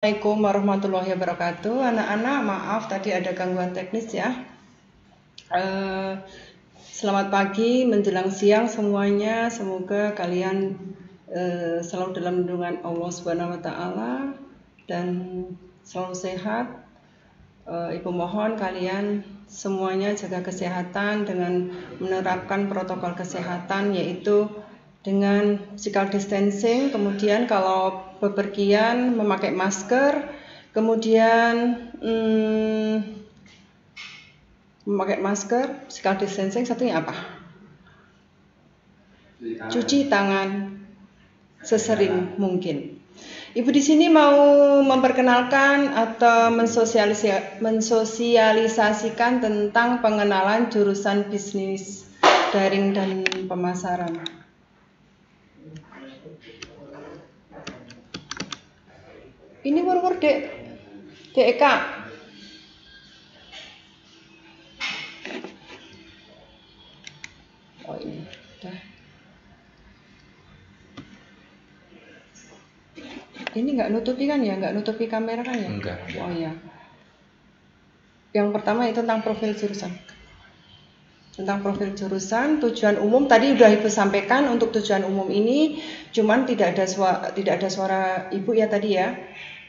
Assalamualaikum warahmatullahi wabarakatuh. Anak-anak, maaf tadi ada gangguan teknis ya. Selamat pagi menjelang siang semuanya. Semoga kalian selalu dalam lindungan Allah Subhanahu wa taala dan selalu sehat. Ibu mohon kalian semuanya jaga kesehatan dengan menerapkan protokol kesehatan, yaitu dengan physical distancing, kemudian kalau bepergian memakai masker, kemudian memakai masker, physical distancing, satunya apa? Cuci tangan sesering mungkin. Ibu di sini mau memperkenalkan atau mensosialisasikan tentang pengenalan jurusan bisnis daring dan pemasaran. Ini wur-wur dek Eka. Oh ini udah. Ini nggak nutupi kan ya, nggak nutupi kamera kan ya? Enggak. Oh ya. Yang pertama itu tentang profil jurusan. Tentang profil jurusan, tujuan umum tadi udah Ibu sampaikan. Untuk tujuan umum ini cuman tidak ada suara Ibu ya tadi ya,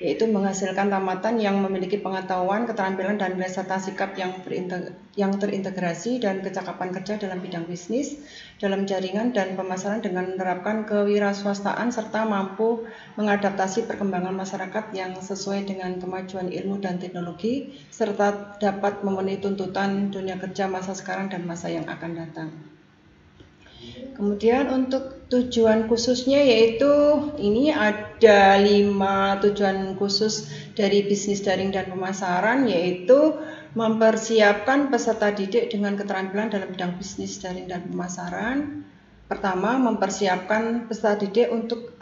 yaitu menghasilkan tamatan yang memiliki pengetahuan, keterampilan dan nilai serta sikap yang terintegrasi dan kecakapan kerja dalam bidang bisnis, dalam jaringan dan pemasaran dengan menerapkan kewirausahaan serta mampu mengadaptasi perkembangan masyarakat yang sesuai dengan kemajuan ilmu dan teknologi serta dapat memenuhi tuntutan dunia kerja masa sekarang dan masa yang akan datang. Kemudian untuk tujuan khususnya yaitu ini ada 5 tujuan khusus dari bisnis daring dan pemasaran, yaitu mempersiapkan peserta didik dengan keterampilan dalam bidang bisnis daring dan pemasaran. Pertama, mempersiapkan peserta didik untuk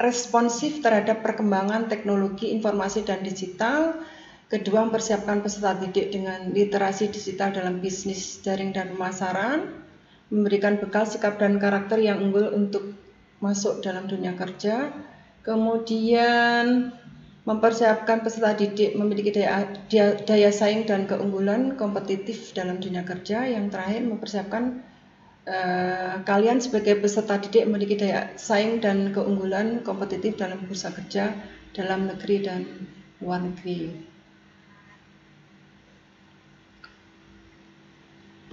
responsif terhadap perkembangan teknologi informasi dan digital. Kedua, mempersiapkan peserta didik dengan literasi digital dalam bisnis daring dan pemasaran, memberikan bekal sikap dan karakter yang unggul untuk masuk dalam dunia kerja. Kemudian mempersiapkan peserta didik memiliki daya saing dan keunggulan kompetitif dalam dunia kerja. Yang terakhir, mempersiapkan kalian sebagai peserta didik memiliki daya saing dan keunggulan kompetitif dalam bursa kerja dalam negeri dan luar negeri.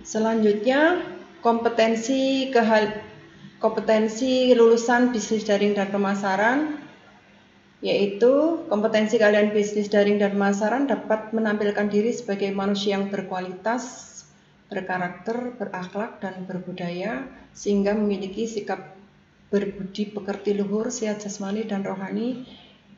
Selanjutnya, kompetensi lulusan bisnis daring dan pemasaran, yaitu kompetensi kalian bisnis daring dan pemasaran dapat menampilkan diri sebagai manusia yang berkualitas, berkarakter, berakhlak, dan berbudaya, sehingga memiliki sikap berbudi pekerti luhur, sehat jasmani dan rohani,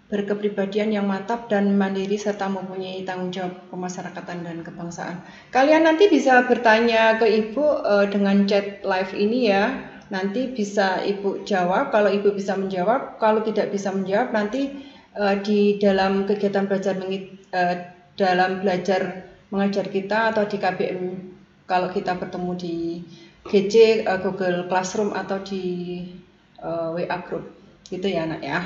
berkepribadian yang mantap dan mandiri, serta mempunyai tanggung jawab kemasyarakatan dan kebangsaan. Kalian nanti bisa bertanya ke Ibu dengan chat live ini ya. Nanti bisa Ibu jawab, kalau Ibu bisa menjawab, kalau tidak bisa menjawab nanti di dalam kegiatan dalam belajar mengajar kita atau di KBM kalau kita bertemu di GC, Google Classroom atau di WA Group gitu ya anak ya.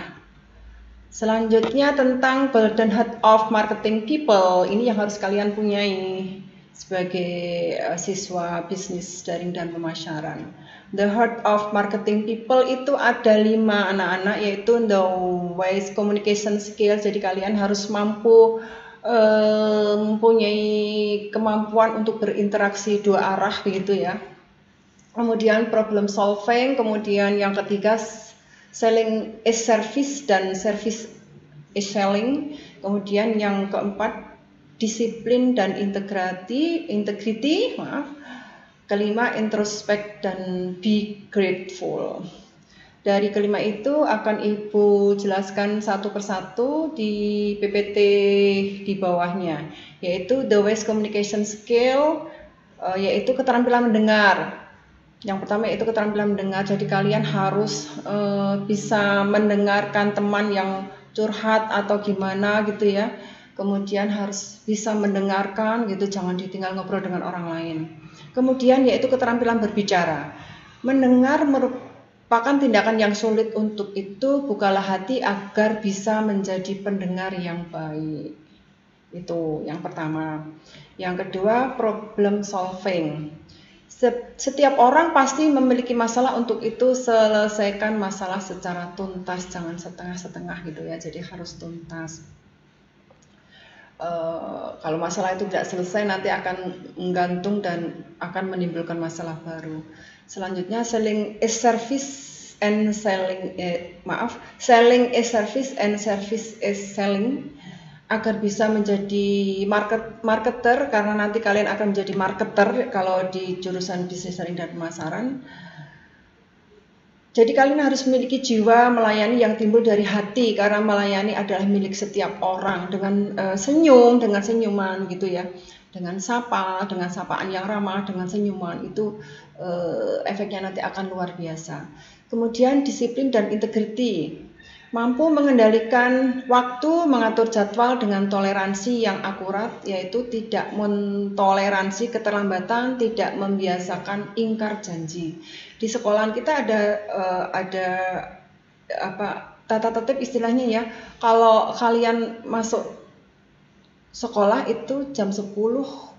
Selanjutnya tentang Golden Heart of Marketing People, ini yang harus kalian punyai sebagai siswa bisnis daring dan pemasaran. The Heart of Marketing People itu ada 5 anak-anak, yaitu the wise communication skill. Jadi kalian harus mampu mempunyai kemampuan untuk berinteraksi dua arah begitu ya. Kemudian problem solving, kemudian yang ketiga selling is service dan service is selling. Kemudian yang keempat disiplin dan integrity. Kelima introspect dan be grateful. Dari kelima itu akan Ibu jelaskan satu persatu di PPT di bawahnya, yaitu the wise communication skill, yaitu keterampilan mendengar. Yang pertama yaitu keterampilan mendengar, jadi kalian harus bisa mendengarkan teman yang curhat atau gimana gitu ya. Kemudian harus bisa mendengarkan gitu, jangan ditinggal ngobrol dengan orang lain. Kemudian yaitu keterampilan berbicara. Mendengar merupakan tindakan yang sulit untuk itu, bukalah hati agar bisa menjadi pendengar yang baik. Itu yang pertama. Yang kedua, problem solving. Setiap orang pasti memiliki masalah, untuk itu selesaikan masalah secara tuntas, jangan setengah-setengah gitu ya, jadi harus tuntas. Kalau masalah itu tidak selesai nanti akan menggantung dan akan menimbulkan masalah baru. Selanjutnya, selling is service and selling selling is service and service is selling, agar bisa menjadi marketer, karena nanti kalian akan menjadi marketer kalau di jurusan bisnis sharing dan pemasaran. Jadi kalian harus memiliki jiwa melayani yang timbul dari hati, karena melayani adalah milik setiap orang, dengan senyum, dengan senyuman gitu ya, dengan sapaan yang ramah, dengan senyuman itu efeknya nanti akan luar biasa. Kemudian disiplin dan integriti, mampu mengendalikan waktu, mengatur jadwal dengan toleransi yang akurat, yaitu tidak mentoleransi keterlambatan, tidak membiasakan ingkar janji. Di sekolahan kita ada tata tertib istilahnya ya. Kalau kalian masuk sekolah itu jam 7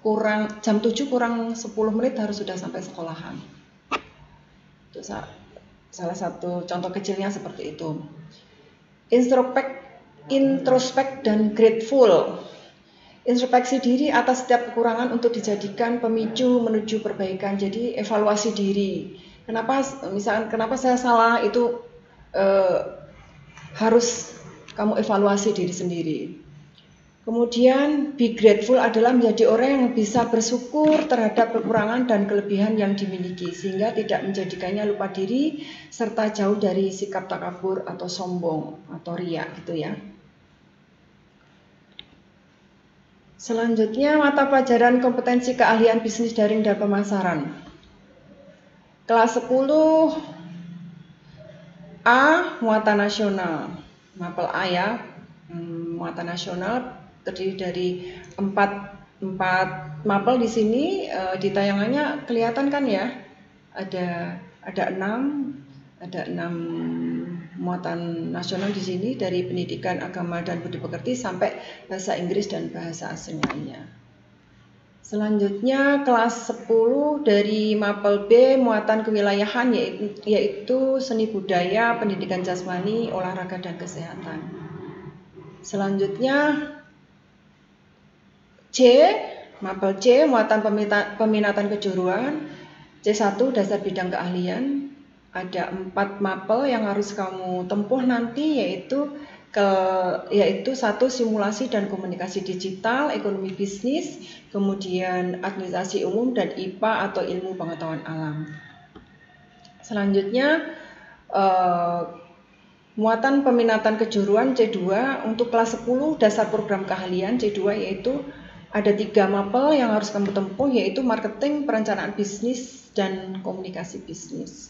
kurang 10 menit harus sudah sampai sekolahan. Itu salah satu contoh kecilnya seperti itu. Introspek dan grateful. Introspeksi diri atas setiap kekurangan untuk dijadikan pemicu menuju perbaikan. Jadi evaluasi diri. Kenapa saya salah, itu harus kamu evaluasi diri sendiri. Kemudian be grateful adalah menjadi orang yang bisa bersyukur terhadap kekurangan dan kelebihan yang dimiliki, sehingga tidak menjadikannya lupa diri serta jauh dari sikap takabur atau sombong atau riak gitu ya. Selanjutnya, mata pelajaran kompetensi keahlian bisnis daring dan pemasaran. Kelas 10 A, muatan nasional. Mapel A ya, muatan nasional terdiri dari 4 mapel di sini. Di tayangannya kelihatan kan ya? Ada 6 muatan nasional di sini, dari pendidikan, agama dan budi pekerti sampai bahasa Inggris dan bahasa asing lainnya. Selanjutnya kelas 10 dari mapel B, muatan kewilayahan, yaitu seni budaya, pendidikan jasmani, olahraga dan kesehatan. Selanjutnya C, mapel C, muatan peminatan kejuruan, C1 dasar bidang keahlian. Ada 4 mapel yang harus kamu tempuh nanti, yaitu 1 simulasi dan komunikasi digital, ekonomi bisnis, kemudian administrasi umum, dan IPA atau ilmu pengetahuan alam. Selanjutnya muatan peminatan kejuruan C2 untuk kelas 10 dasar program keahlian C2, yaitu ada 3 mapel yang harus kamu tempuh, yaitu marketing, perencanaan bisnis, dan komunikasi bisnis.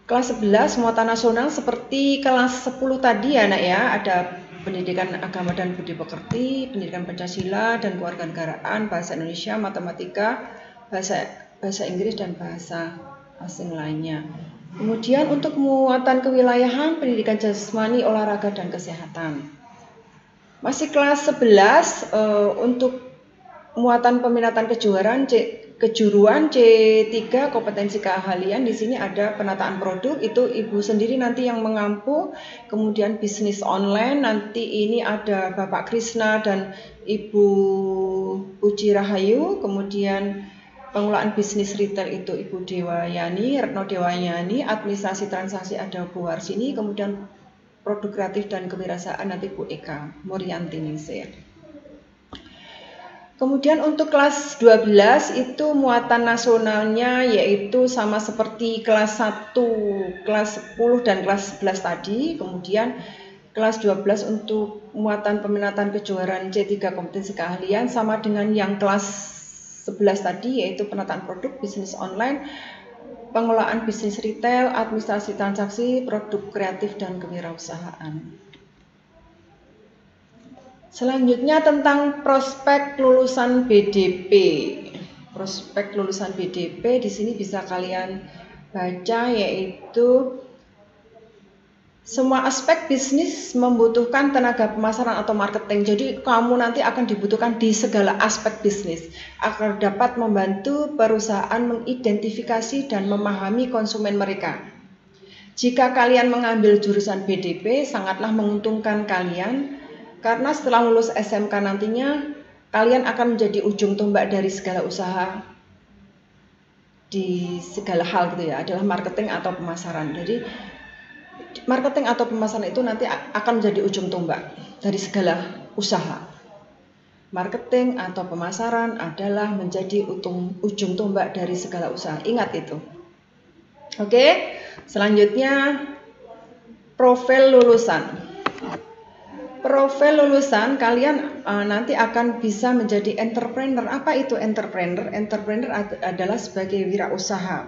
Kelas 11 muatan nasional seperti kelas 10 tadi ya nak ya, ada pendidikan agama dan budi pekerti, pendidikan Pancasila dan kewarganegaraan, bahasa Indonesia, matematika, bahasa Inggris dan bahasa asing lainnya. Kemudian untuk muatan kewilayahan, pendidikan jasmani, olahraga dan kesehatan. Masih kelas 11 untuk muatan peminatan kejuruan C3 kompetensi keahlian. Di sini ada penataan produk, itu ibu sendiri nanti yang mengampu. Kemudian bisnis online, nanti ini ada Bapak Krisna dan Ibu Puji Rahayu. Kemudian pengelolaan bisnis retail itu Ibu Dewayani, Retno Dewayani. Administrasi transaksi ada Bu Warsini. Kemudian produk kreatif dan kewirausahaan nanti Bu Eka Murianti Ningsih. Kemudian untuk kelas 12 itu muatan nasionalnya yaitu sama seperti kelas 1, kelas 10 dan kelas 11 tadi. Kemudian kelas 12 untuk muatan peminatan kejuaraan C3 kompetensi keahlian sama dengan yang kelas 11 tadi, yaitu penataan produk, bisnis online, pengelolaan bisnis retail, administrasi transaksi, produk kreatif dan kewirausahaan. Selanjutnya tentang prospek lulusan BDP. Prospek lulusan BDP di sini bisa kalian baca, yaitu semua aspek bisnis membutuhkan tenaga pemasaran atau marketing. Jadi kamu nanti akan dibutuhkan di segala aspek bisnis agar dapat membantu perusahaan mengidentifikasi dan memahami konsumen mereka. Jika kalian mengambil jurusan BDP, sangatlah menguntungkan kalian karena setelah lulus SMK nantinya kalian akan menjadi ujung tombak dari segala usaha di segala hal gitu ya, adalah marketing atau pemasaran. Jadi marketing atau pemasaran itu nanti akan menjadi ujung tombak dari segala usaha. Marketing atau pemasaran adalah menjadi ujung tombak dari segala usaha. Ingat itu. Oke, selanjutnya profil lulusan. Profil lulusan kalian nanti akan bisa menjadi entrepreneur. Apa itu entrepreneur? Entrepreneur adalah sebagai wirausaha.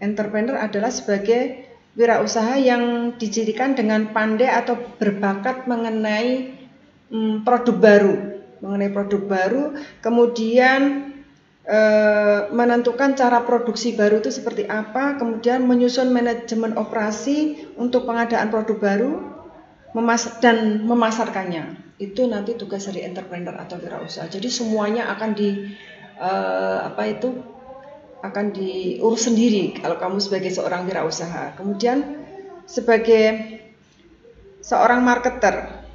Entrepreneur adalah sebagai wirausaha yang dicirikan dengan pandai atau berbakat mengenai produk baru, kemudian menentukan cara produksi baru itu seperti apa, kemudian menyusun manajemen operasi untuk pengadaan produk baru dan memasarkannya. Itu nanti tugas dari entrepreneur atau wirausaha. Jadi semuanya akan akan diurus sendiri kalau kamu sebagai seorang wirausaha. Kemudian sebagai seorang marketer,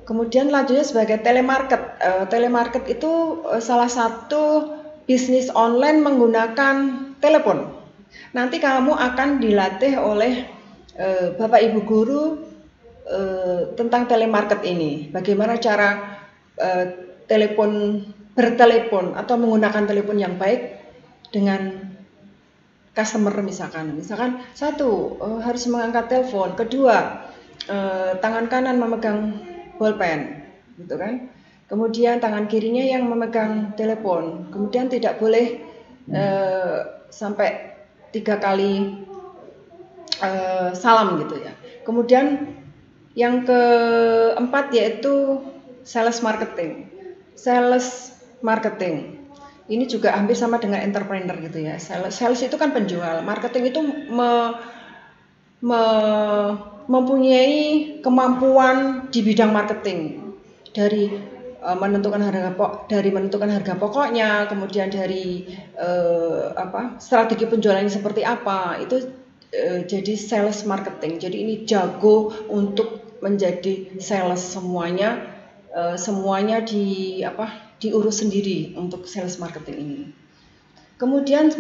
kemudian lanjutnya sebagai telemarket. Telemarket itu salah satu bisnis online menggunakan telepon. Nanti kamu akan dilatih oleh Bapak Ibu guru tentang telemarket ini. Bagaimana cara bertelepon atau menggunakan telepon yang baik dengan customer misalkan satu harus mengangkat telepon, kedua tangan kanan memegang bolpen gitu kan, kemudian tangan kirinya yang memegang telepon, kemudian tidak boleh sampai 3 kali salam gitu ya. Kemudian yang keempat yaitu sales marketing. Ini juga hampir sama dengan entrepreneur gitu ya. Sales itu kan penjual, marketing itu mempunyai kemampuan di bidang marketing, dari menentukan harga pokoknya, kemudian dari strategi penjualannya seperti apa, itu jadi sales marketing. Jadi ini jago untuk menjadi sales, semuanya diurus sendiri untuk sales marketing ini. Kemudian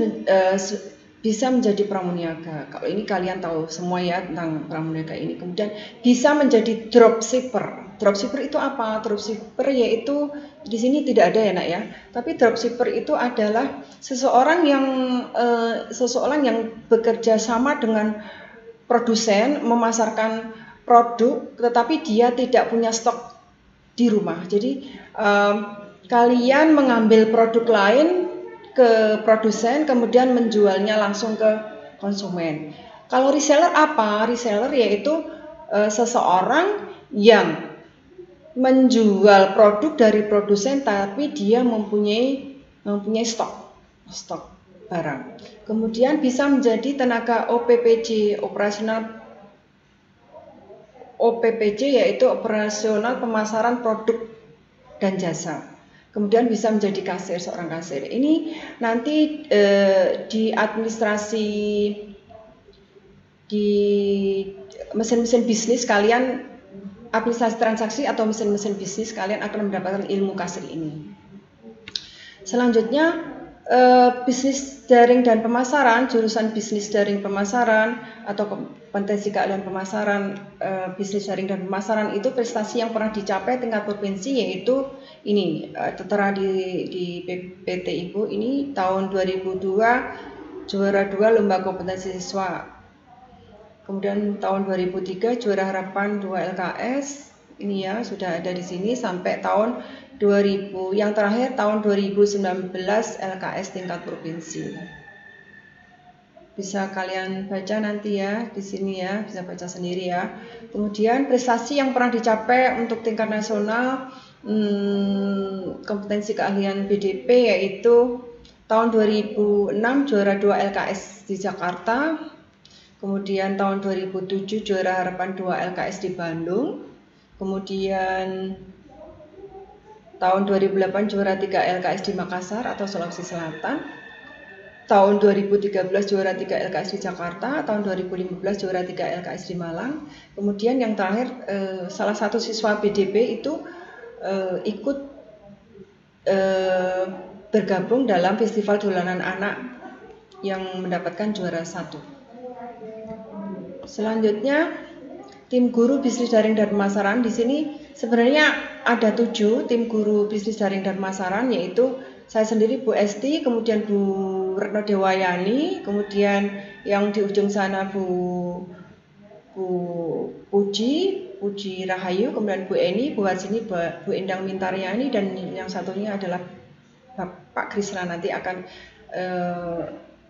bisa menjadi pramuniaga. Kalau ini kalian tahu semua ya tentang pramuniaga ini. Kemudian bisa menjadi dropshipper. Dropshipper itu apa? Dropshipper yaitu di sini tidak ada ya nak ya. Tapi dropshipper itu adalah seseorang yang bekerja sama dengan produsen memasarkan produk, tetapi dia tidak punya stok di rumah. Jadi kalian mengambil produk lain ke produsen, kemudian menjualnya langsung ke konsumen. Kalau reseller apa? Reseller yaitu seseorang yang menjual produk dari produsen, tapi dia mempunyai stok barang. Kemudian bisa menjadi tenaga OPPC, yaitu operasional pemasaran produk dan jasa. Kemudian bisa menjadi kasir, seorang kasir. Ini nanti di administrasi di mesin-mesin bisnis kalian, administrasi transaksi atau mesin-mesin bisnis kalian akan mendapatkan ilmu kasir ini. Selanjutnya bisnis daring dan pemasaran, jurusan bisnis daring pemasaran atau kompetensi keahlian pemasaran, bisnis daring dan pemasaran itu prestasi yang pernah dicapai tingkat provinsi, yaitu ini tertera di PT Ibu ini tahun 2002 juara 2 lomba kompetensi siswa, kemudian tahun 2003 juara harapan 2 LKS, ini ya sudah ada di sini sampai tahun 2000, yang terakhir tahun 2019 LKS tingkat provinsi. Bisa kalian baca nanti ya di sini ya, bisa baca sendiri ya. Kemudian prestasi yang pernah dicapai untuk tingkat nasional, kompetensi keahlian BDP yaitu Tahun 2006 juara 2 LKS di Jakarta. Kemudian tahun 2007 juara harapan 2 LKS di Bandung. Kemudian tahun 2008 juara 3 LKS di Makassar atau Sulawesi Selatan. Tahun 2013 juara 3 LKS di Jakarta. Tahun 2015 juara 3 LKS di Malang. Kemudian yang terakhir salah satu siswa BDP itu ikut bergabung dalam festival dolanan anak yang mendapatkan juara 1. Selanjutnya tim guru bisnis daring dan pemasaran. Di sini sebenarnya ada 7 tim guru bisnis daring dan pemasaran, yaitu saya sendiri Bu Esti, kemudian Bu Retno Dewayani, kemudian yang di ujung sana Bu Puji Rahayu, kemudian Bu Eni, Bu Warsini, Bu Endang Mintaryani, dan yang satunya adalah Pak Krisna nanti akan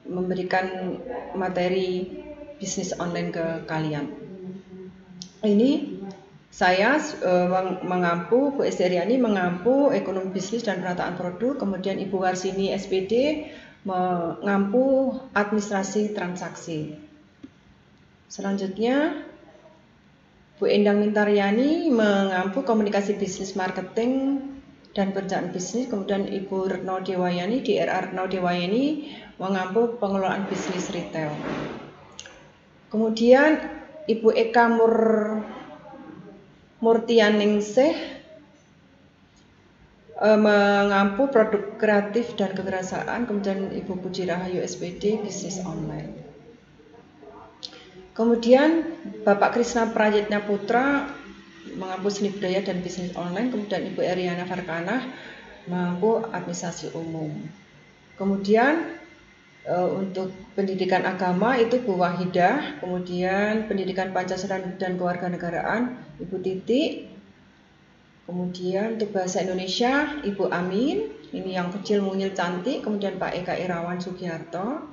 memberikan materi bisnis online ke kalian. Ini saya mengampu, Bu Esteriani mengampu ekonomi bisnis dan penataan produk, kemudian Ibu Warsini SPD mengampu administrasi transaksi. Selanjutnya Bu Endang Mintaryani mengampu komunikasi bisnis marketing dan perencanaan bisnis, kemudian Ibu Retno Dewayani, DRA Retno Dewayani mengampu pengelolaan bisnis retail. Kemudian Ibu Eka Murtianingsih mengampu produk kreatif dan kegerasaan, kemudian Ibu Puji Rahayu SPD bisnis online. Kemudian Bapak Krisna Prayitna Putra mengampu seni budaya dan bisnis online, kemudian Ibu Eriana Farkanah mengampu administrasi umum. Kemudian untuk pendidikan agama itu Bu Wahidah, kemudian pendidikan Pancasila dan kewarganegaraan Ibu Titi, kemudian untuk bahasa Indonesia Ibu Amin, ini yang kecil mungil cantik, kemudian Pak Eka Irawan Sugiharto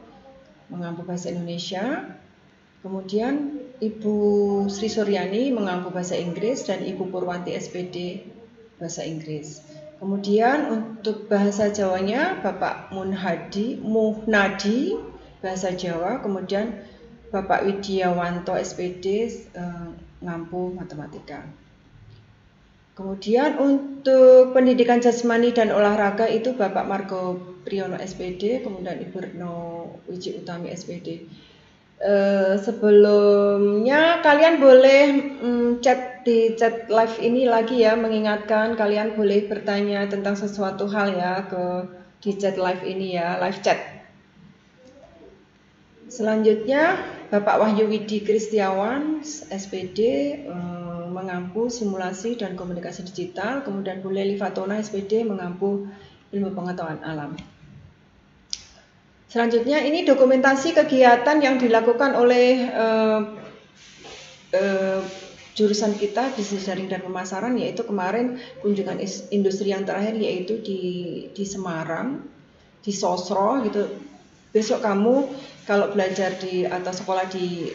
mengampu bahasa Indonesia, kemudian Ibu Sri Suryani mengampu bahasa Inggris, dan Ibu Purwanti SPD bahasa Inggris. Kemudian untuk bahasa Jawanya Bapak Muhnadi bahasa Jawa, kemudian Bapak Widiawanto SPD ngampu matematika. Kemudian untuk pendidikan jasmani dan olahraga itu Bapak Margo Priyono SPD, kemudian Ibu Retno Wiji Utami SPD. Sebelumnya kalian boleh chat di chat live ini lagi ya, mengingatkan kalian boleh bertanya tentang sesuatu hal ya di chat live ini ya, live chat. Selanjutnya Bapak Wahyu Widi Kristiawan SPD mengampu simulasi dan komunikasi digital, kemudian Bu Leli Fatona SPD mengampu ilmu pengetahuan alam. Selanjutnya ini dokumentasi kegiatan yang dilakukan oleh jurusan kita bisnis daring dan pemasaran, yaitu kemarin kunjungan industri yang terakhir yaitu di Semarang, di Sosro gitu. Besok kamu kalau belajar atau sekolah di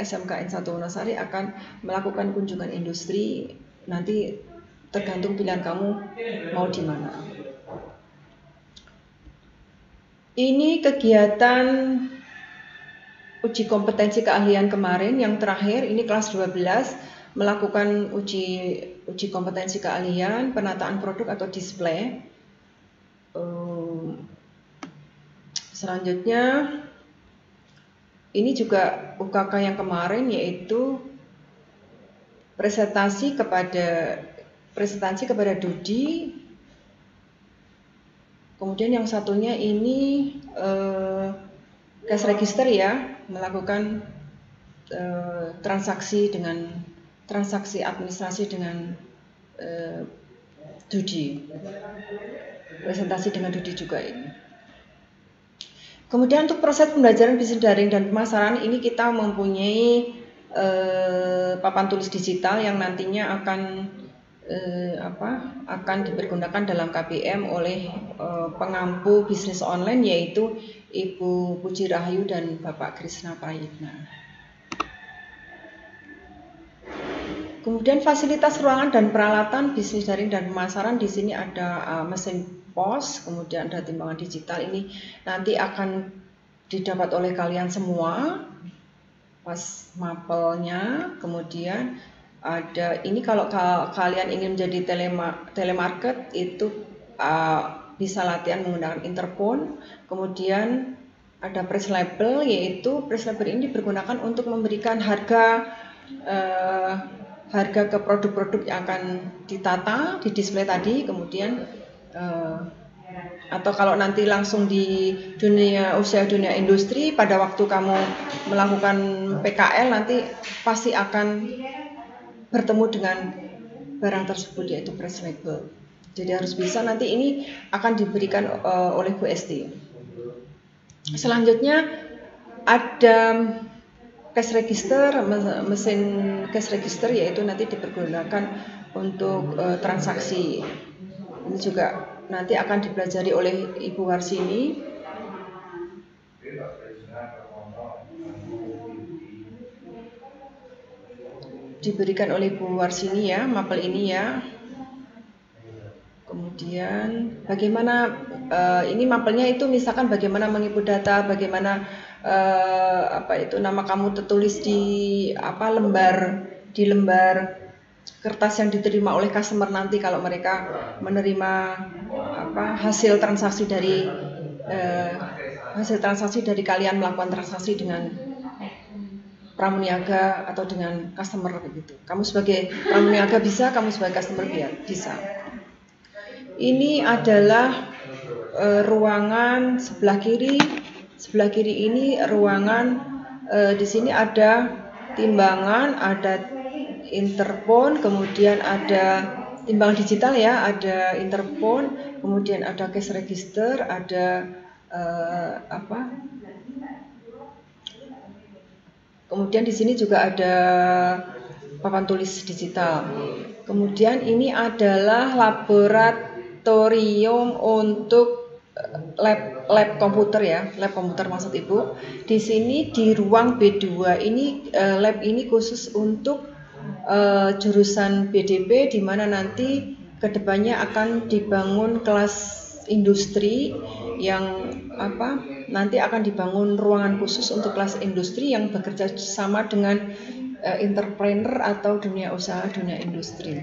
SMKN 1 Wonosari akan melakukan kunjungan industri, nanti tergantung pilihan kamu mau di mana. Ini kegiatan uji kompetensi keahlian kemarin yang terakhir, ini kelas 12 melakukan uji kompetensi keahlian penataan produk atau display. Selanjutnya ini juga UKK yang kemarin, yaitu presentasi kepada Dudi. Kemudian yang satunya ini cash register ya, melakukan transaksi administrasi dengan Dudi. Presentasi dengan Dudi juga ini. Kemudian untuk proses pembelajaran bisnis daring dan pemasaran ini kita mempunyai papan tulis digital yang nantinya akan dipergunakan dalam KBM oleh pengampu bisnis online, yaitu Ibu Puji Rahayu dan Bapak Krisna Prayitna. Kemudian fasilitas ruangan dan peralatan bisnis daring dan pemasaran, di sini ada mesin pos, kemudian ada timbangan digital. Ini nanti akan didapat oleh kalian semua pas mapelnya. Kemudian ada ini, kalau kalian ingin menjadi telemarket itu bisa latihan menggunakan interphone. Kemudian ada press label, yaitu press label ini dipergunakan untuk memberikan harga ke produk-produk yang akan ditata di display tadi. Kemudian atau kalau nanti langsung di usaha dunia industri, pada waktu kamu melakukan PKL nanti pasti akan bertemu dengan barang tersebut, yaitu press label. Jadi harus bisa, nanti ini akan diberikan oleh Bu Esti. Selanjutnya ada cash register, mesin cash register, yaitu nanti dipergunakan untuk transaksi. Ini juga nanti akan dipelajari oleh Ibu Warsini. Diberikan oleh Ibu Warsini ya, mapel ini ya. Kemudian bagaimana ini mapelnya itu, misalkan bagaimana menginput data, bagaimana nama kamu tertulis di lembar kertas yang diterima oleh customer nanti kalau mereka menerima hasil transaksi dari kalian melakukan transaksi dengan pramuniaga atau dengan customer begitu. Kamu sebagai pramuniaga bisa, kamu sebagai customer bisa. Ini adalah ruangan sebelah kiri. Sebelah kiri ini ruangan, di sini ada timbangan, ada interphone, kemudian ada timbangan digital ya, ada interphone, kemudian ada cash register, ada kemudian di sini juga ada papan tulis digital. Kemudian ini adalah laboratorium untuk lab komputer ya, lab komputer maksud Ibu. Di sini di ruang B2 ini lab ini khusus untuk jurusan BDP, di mana nanti kedepannya akan dibangun kelas industri yang nanti akan dibangun ruangan khusus untuk kelas industri yang bekerja sama dengan entrepreneur atau dunia usaha, dunia industri.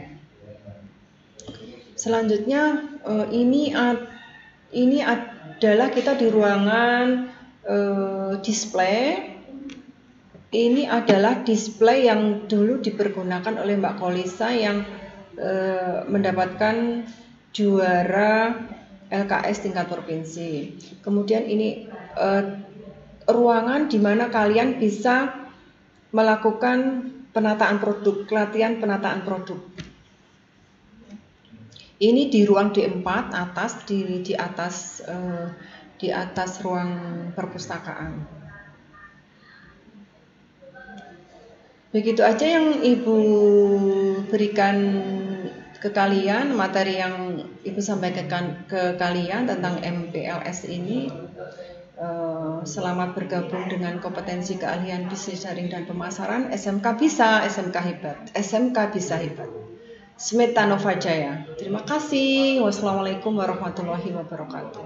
Selanjutnya ini adalah kita di ruangan display. Ini adalah display yang dulu dipergunakan oleh Mbak Kolisa yang mendapatkan juara LKS tingkat provinsi. Kemudian ini ruangan di mana kalian bisa melakukan penataan produk, latihan penataan produk. Ini di ruang D4 atas, di atas ruang perpustakaan. Begitu aja yang Ibu berikan ke kalian, materi yang Ibu sampaikan ke kalian tentang MPLS ini. Selamat bergabung dengan kompetensi keahlian bisnis daring dan pemasaran. SMK bisa, SMK hebat, SMK bisa hebat. Smita Nova Jaya. Terima kasih. Wassalamualaikum warahmatullahi wabarakatuh.